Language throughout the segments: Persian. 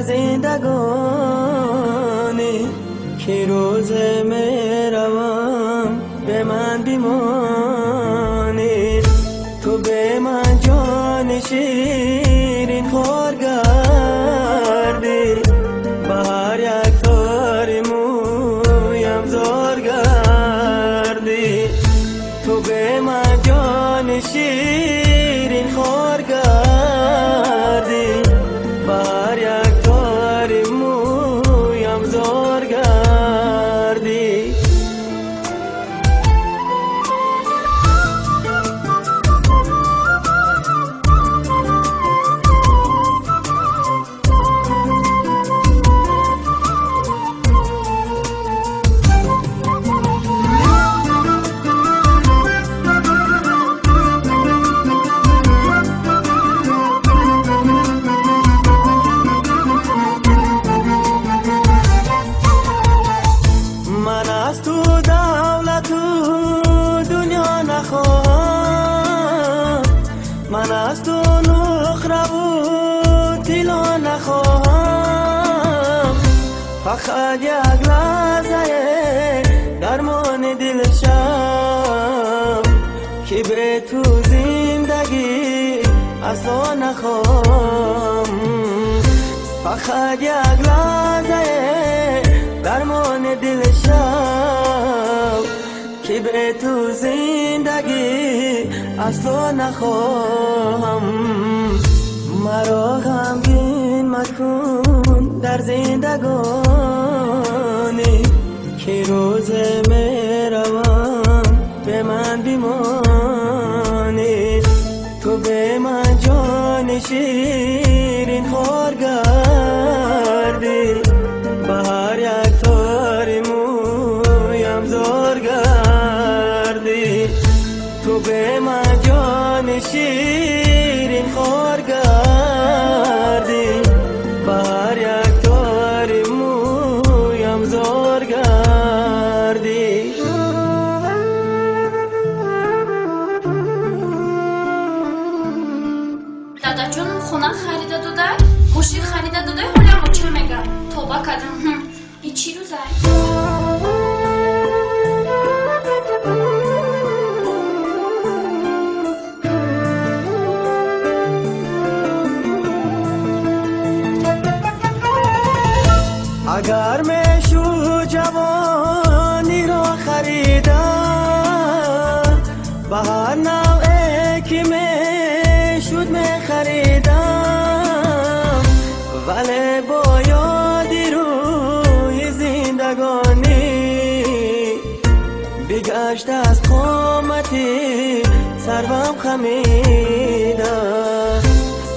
زندگانی که روز میروم به من بیمانی. تو به من جان شیرین خور گردی، با هر یک تار مویم زار گردی. تو به من جان شیرین خور گردی، با هر یک تار مویم زار گردی. از تو دولت و دنیا نخواهم، من از تو نخره و طلا نخواهم. فقط یک لحظه درمان دلشم که به تو زندگی اصلا نخواهم. فقط یک لحظه درمان دلشم که به تو زندگی اصلا نخواهم. مرا غمگین مکن در زندگانی که روز میروم به من بیمانی. تو به من جان شیرین خور گردی، با هر یک تار مویم زار گردی. تو به من جان شیرین خور گردی، با هر یک تار مویم زار گردی. داداجون خونه خریده داده، گوشی خریده داده، حالا ما چه میگم؟ توبه کردم. این چی رو زد؟ اگر میشو جوانی را خریدم، به هر نوعی که میشود میخریدم، ولی با یادی روی زندگانی بگشت از قامتی سرم خمیدم.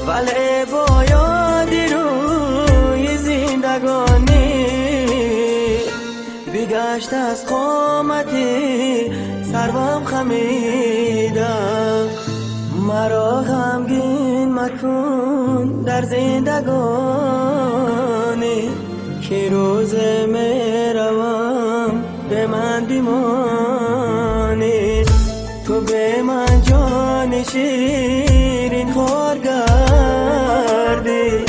ولی با یادی روی زندگانی بگشت از قامتی سرم خمیدم. مرا غمگین مکن در زندگانی که روز میروم به من بیمانی. تو به من جان شیرین خور گردی،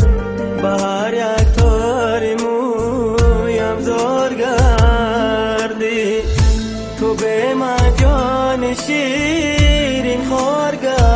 با هر یک تار مویم زار گردی. تو به من جان شیرین خور گردی،